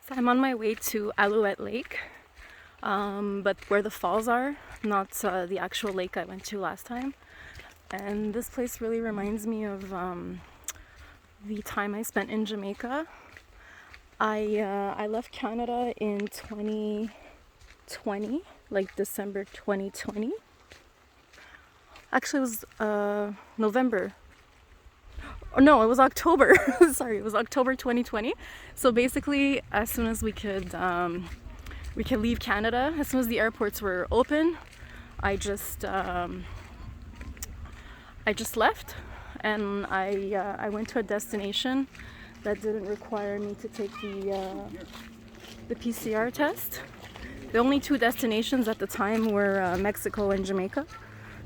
So I'm on my way to Alouette Lake, but where the falls are, not the actual lake I went to last time. And this place really reminds me of the time I spent in Jamaica. I left Canada in 2020, like December 2020. Actually, it was November. Oh, no, it was October. Sorry, it was October 2020. So basically, as soon as we could leave Canada, as soon as the airports were open, I just left, and I went to a destination that didn't require me to take the PCR test. The only two destinations at the time were Mexico and Jamaica.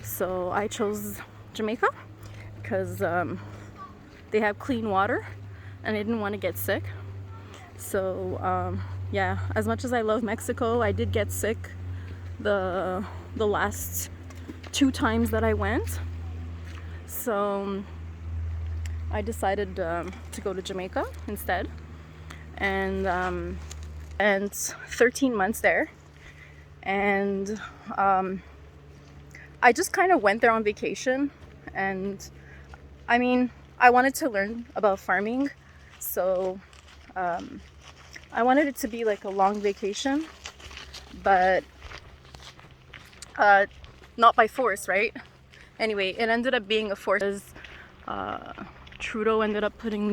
So I chose Jamaica because they have clean water and I didn't want to get sick. So yeah, as much as I love Mexico, I did get sick the last 2 times that I went. So I decided to go to Jamaica instead, and 13 months there. And I just kind of went there on vacation, and I mean, I wanted to learn about farming, so I wanted it to be like a long vacation, but not by force, right? Anyway, it ended up being a force. Trudeau ended up putting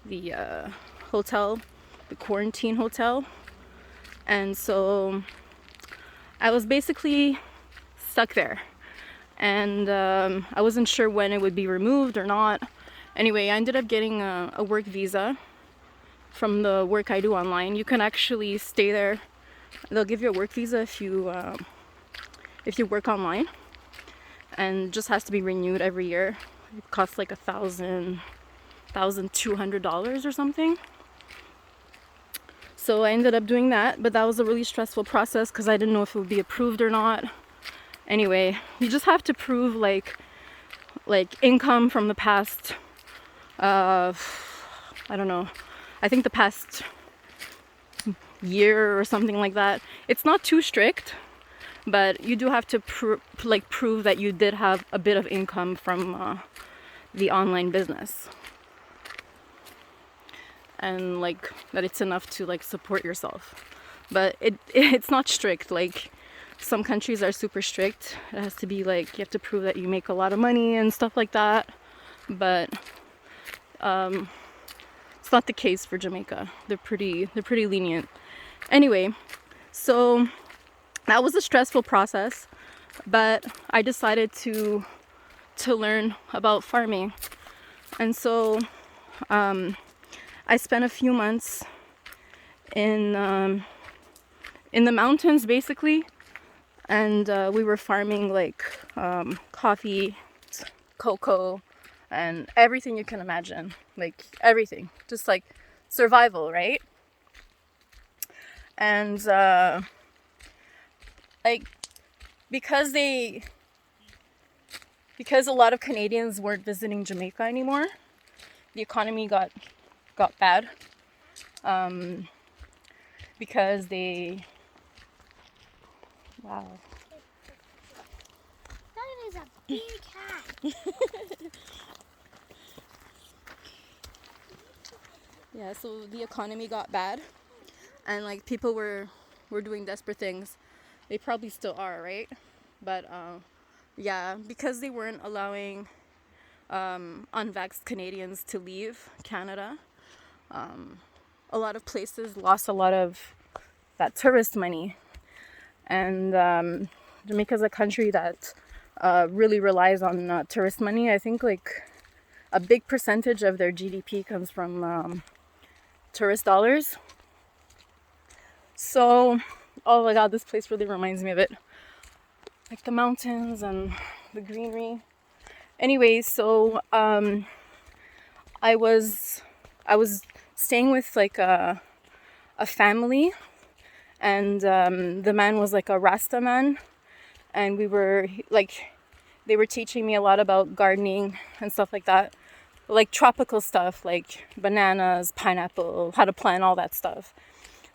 the hotel, the quarantine hotel, and so I was basically stuck there, and I wasn't sure when it would be removed or not. Anyway, I ended up getting a work visa from the work I do online. You can actually stay there. They'll give you a work visa if you work online, and just has to be renewed every year. It costs like $1,200 or something. So I ended up doing that, but that was a really stressful process because I didn't know if it would be approved or not. Anyway, you just have to prove like income from the past, I don't know, I think the past year or something like that. It's not too strict, but you do have to prove that you did have a bit of income from the online business, and like that it's enough to like support yourself. But it's not strict. Like some countries are super strict. It has to be like you have to prove that you make a lot of money and stuff like that. But it's not the case for Jamaica. They're pretty lenient. Anyway, so that was a stressful process, but I decided to learn about farming. And so I spent a few months in the mountains basically, and we were farming like coffee, cocoa, and everything you can imagine, like everything, just like survival, right? And like because a lot of Canadians weren't visiting Jamaica anymore, the economy got bad, because they, wow, That is a big cat. yeah, so the economy got bad, and like people were doing desperate things. They probably still are, right? But yeah, because they weren't allowing unvaxxed Canadians to leave Canada, a lot of places lost a lot of that tourist money. And Jamaica's a country that really relies on tourist money. I think like a big percentage of their GDP comes from tourist dollars. So, oh my god, this place really reminds me of it. Like the mountains and the greenery. Anyway, so I was staying with like a family, and the man was like a Rasta man, and we were like, they were teaching me a lot about gardening and stuff like that. like tropical stuff, like bananas, pineapple, how to plant all that stuff,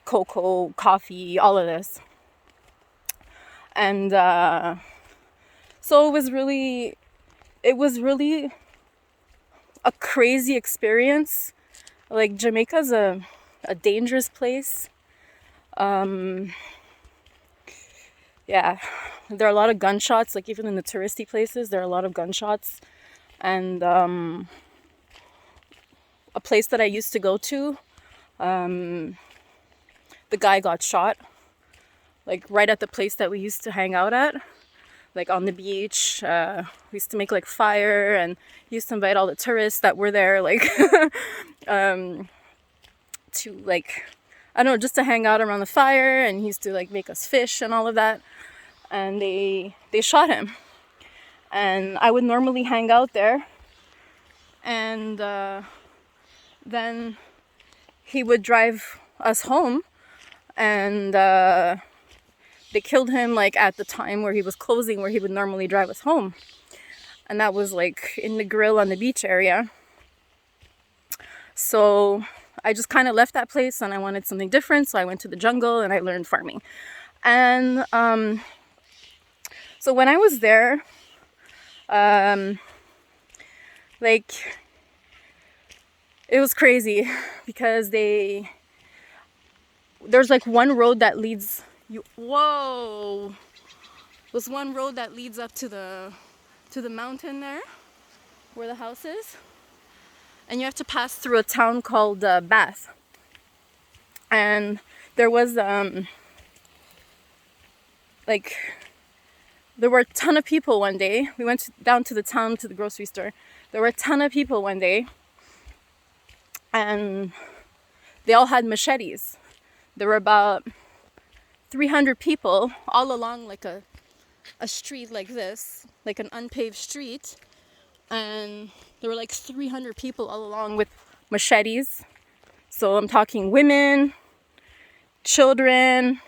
cocoa, coffee, all of this. And so it was really a crazy experience. Like Jamaica's a dangerous place. Yeah, there are a lot of gunshots. Like even in the touristy places, there are a lot of gunshots. And a place that I used to go to, the guy got shot. Like right at the place that we used to hang out at, like on the beach. We used to make like fire and used to invite all the tourists that were there, like to like, I don't know, just to hang out around the fire. And he used to like make us fish and all of that. And they shot him. And I would normally hang out there. And then he would drive us home. And they killed him like at the time where he was closing, where he would normally drive us home. And that was like in the grill on the beach area. So I just kind of left that place and I wanted something different. So I went to the jungle and I learned farming. And so when I was there, like it was crazy because there's like one road that leads you. Whoa! There's one road that leads up to the mountain there, where the house is, and you have to pass through a town called Bath. And there was like there were a ton of people one day. We went down to the town to the grocery store. There were a ton of people one day, and they all had machetes. There were about 300 people all along like a street like this, like an unpaved street. And there were like 300 people all along with machetes. So I'm talking women, children.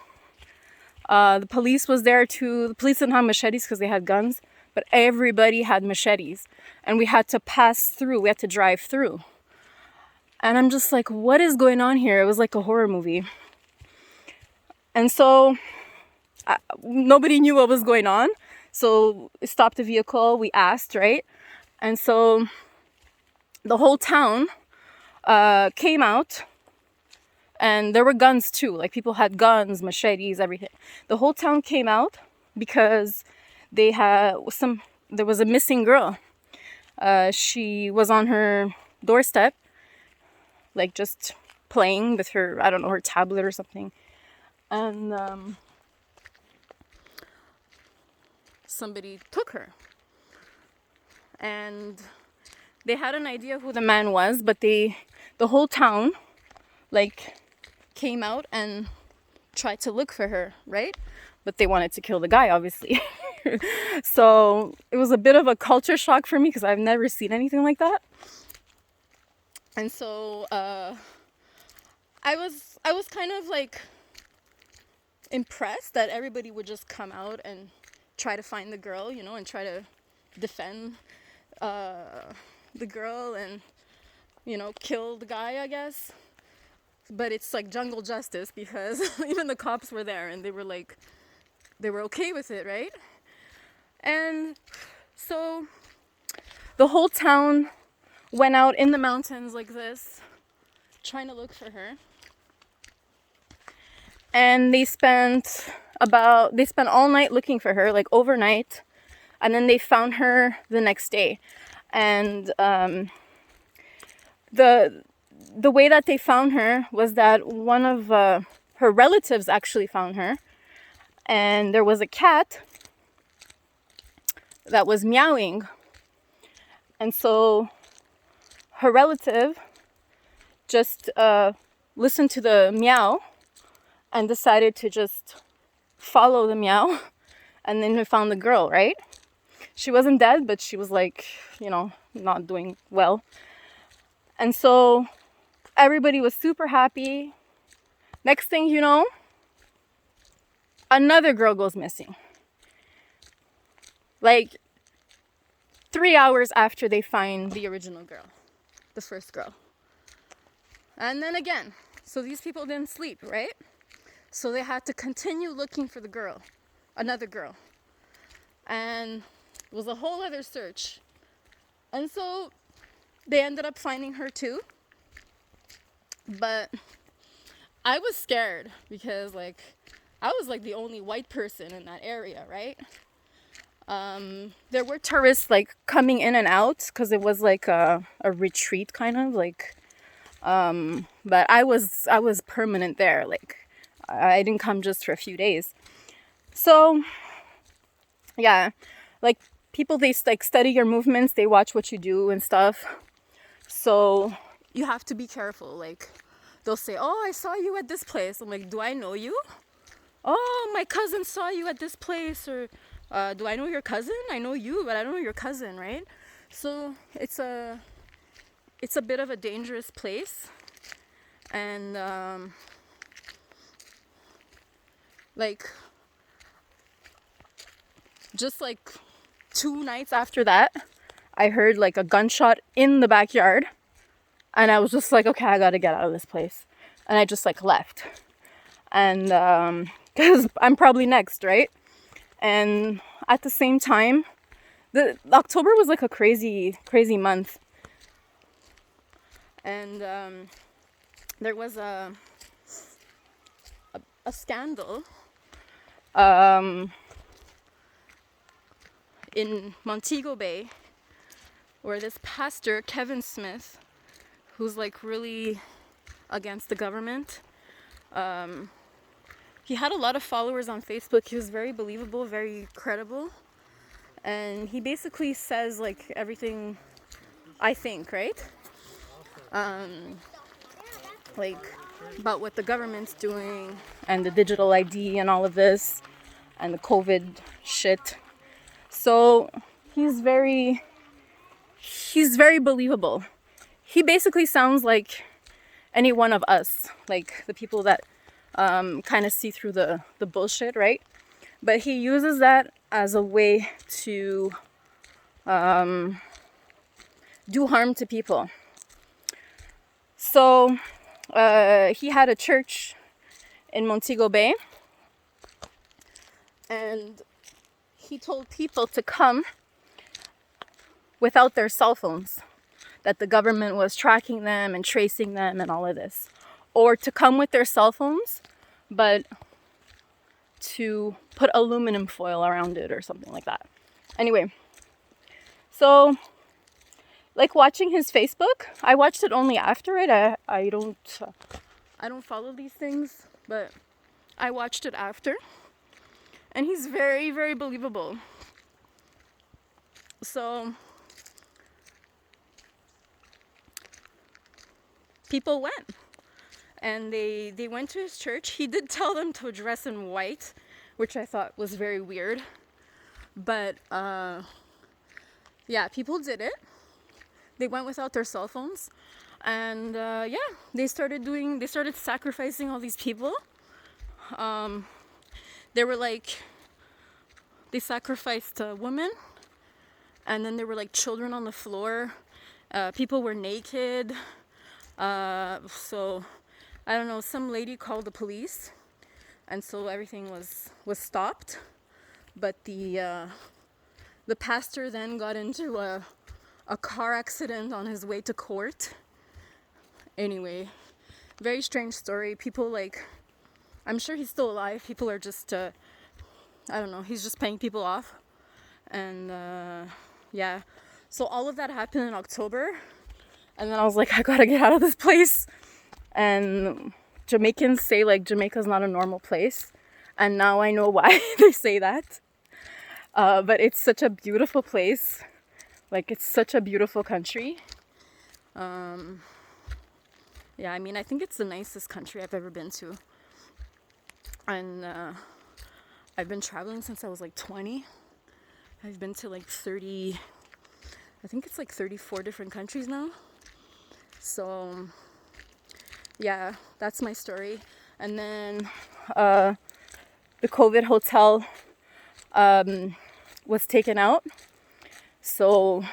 The police was there too. The police didn't have machetes because they had guns, but everybody had machetes. And we had to pass through, we had to drive through. And I'm just like, what is going on here? It was like a horror movie. And so nobody knew what was going on. So we stopped the vehicle, we asked, right? And so the whole town came out, and there were guns too. Like people had guns, machetes, everything. The whole town came out because there was a missing girl. She was on her doorstep, like just playing with her, I don't know, her tablet or something. And somebody took her. And they had an idea who the man was, but the whole town like came out and tried to look for her, right? But they wanted to kill the guy, obviously. So it was a bit of a culture shock for me because I've never seen anything like that. And so I was kind of like impressed that everybody would just come out and try to find the girl, you know, and try to defend the girl and, you know, kill the guy, I guess. But it's like jungle justice because even the cops were there and they were okay with it, right? And so the whole town went out in the mountains like this, trying to look for her. And they spent all night looking for her, like overnight. And then they found her the next day. And the way that they found her was that one of her relatives actually found her. And there was a cat that was meowing. And so her relative just listened to the meow and decided to just follow the meow. And then we found the girl, right? She wasn't dead, but she was like, you know, not doing well. And so everybody was super happy. Next thing you know, another girl goes missing. Like 3 hours after they find the original girl. the first girl. And then again, so these people didn't sleep, right? So they had to continue looking for the girl, another girl. And it was a whole other search. And so they ended up finding her too. But I was scared because like I was like the only white person in that area, right? There were tourists like coming in and out because it was like a retreat kind of like. But I was permanent there. Like I didn't come just for a few days. So yeah, like people, they like study your movements, they watch what you do and stuff. So you have to be careful. Like they'll say, "Oh, I saw you at this place." I'm like, "Do I know you?" "Oh, my cousin saw you at this place." Or "Do I know your cousin?" "I know you, but I don't know your cousin," right? So it's a bit of a dangerous place. And like just like 2 nights after that, I heard like a gunshot in the backyard, and I was just like, okay, I gotta get out of this place. And I just like left. And because I'm probably next, right? And at the same time, the October was like a crazy month. And there was a scandal in Montego Bay, where this pastor, Kevin Smith, who's like really against the government, he had a lot of followers on Facebook. He was very believable, very credible, and he basically says like everything I think, right? Like about what the government's doing and the digital ID and all of this and the COVID shit. So he's very believable. He basically sounds like any one of us, like the people that kind of see through the bullshit, right? But he uses that as a way to do harm to people. So he had a church in Montego Bay, and he told people to come without their cell phones, that the government was tracking them and tracing them and all of this, or to come with their cell phones but to put aluminum foil around it or something like that. Anyway, so like watching his Facebook, I watched it only after it. I don't follow these things, but I watched it after, and he's very, very believable. So people went, and they went to his church. He did tell them to dress in white, which I thought was very weird, but yeah, people did it. They went without their cell phones, and yeah, they started sacrificing all these people. They sacrificed women, and then there were like children on the floor. People were naked. So I don't know, some lady called the police, and so everything was stopped. But the pastor then got into a car accident on his way to court. Anyway, very strange story. People like, I'm sure he's still alive. People are just I don't know, he's just paying people off. And yeah, so all of that happened in October, and then I was like, I gotta get out of this place. And Jamaicans say like Jamaica's not a normal place, and now I know why they say that. But it's such a beautiful place. Like, it's such a beautiful country. Yeah, I mean, I think it's the nicest country I've ever been to. And I've been traveling since I was like 20. I've been to like 30, I think it's like 34 different countries now. So yeah, that's my story. And then the COVID hotel was taken out. So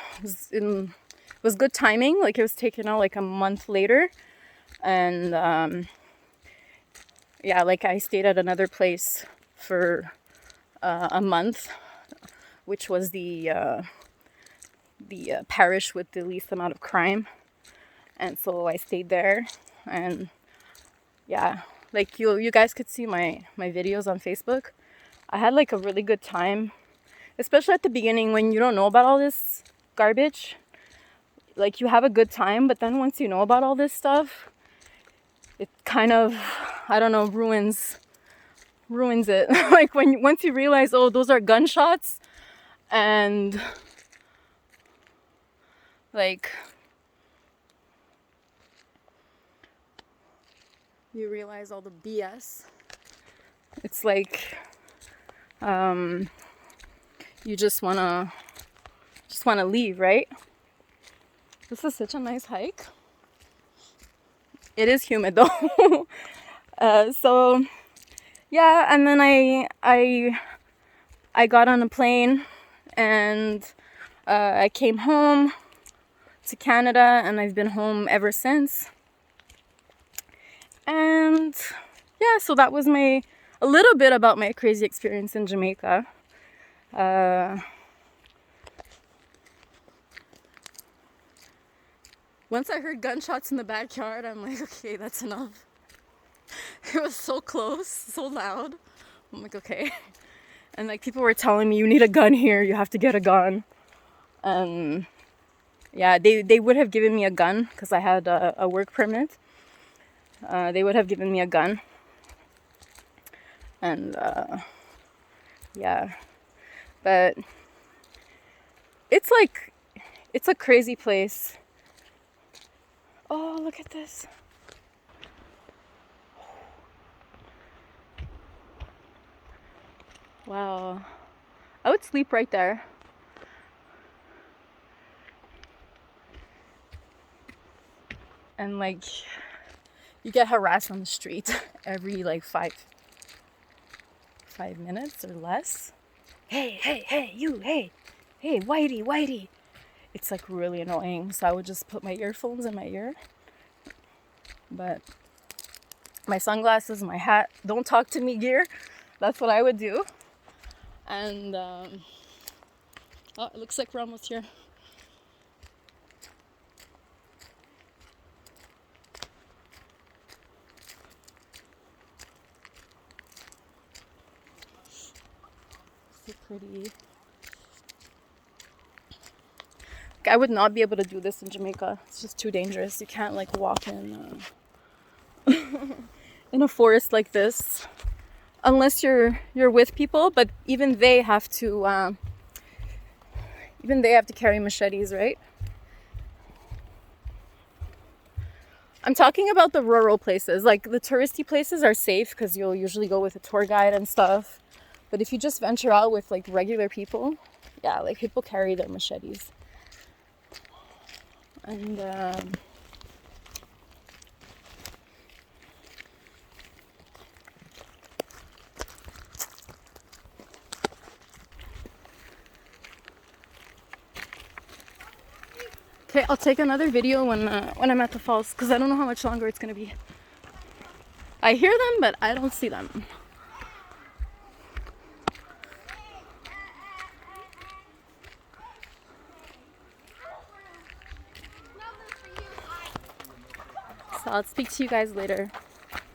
was good timing. Like it was taken out like a month later, and yeah, like I stayed at another place for a month, which was the parish with the least amount of crime, and so I stayed there, and yeah, like you guys could see my videos on Facebook. I had like a really good time, especially at the beginning when you don't know about all this garbage. Like you have a good time, but then once you know about all this stuff, it kind of, I don't know, ruins it. Like once you realize, oh, those are gunshots, and like you realize all the BS. It's like you just wanna leave, right? This is such a nice hike. It is humid though. So yeah, and then I got on a plane, and I came home to Canada, and I've been home ever since. And yeah, so that was a little bit about my crazy experience in Jamaica. Once I heard gunshots in the backyard, I'm like, okay, that's enough. It was so close, so loud. I'm like, okay. And like people were telling me, you need a gun here, you have to get a gun. And yeah, they would have given me a gun because I had a work permit. They would have given me a gun. And yeah, but it's a crazy place. Oh, look at this. Wow. I would sleep right there. And like, you get harassed on the street every like 5 minutes or less. Hey, you, hey, Whitey. It's like really annoying. So I would just put my earphones in my ear. But my sunglasses, my hat, don't talk to me gear. That's what I would do. And oh, it looks like we're almost here. So pretty. I would not be able to do this in Jamaica. It's just too dangerous. You can't like walk in in a forest like this unless you're with people. But even they have to carry machetes, right? I'm talking about the rural places. Like the touristy places are safe because you'll usually go with a tour guide and stuff. But if you just venture out with like regular people, yeah, like people carry their machetes. And okay, I'll take another video when I'm at the falls, because I don't know how much longer it's gonna be. I hear them, but I don't see them. So I'll speak to you guys later.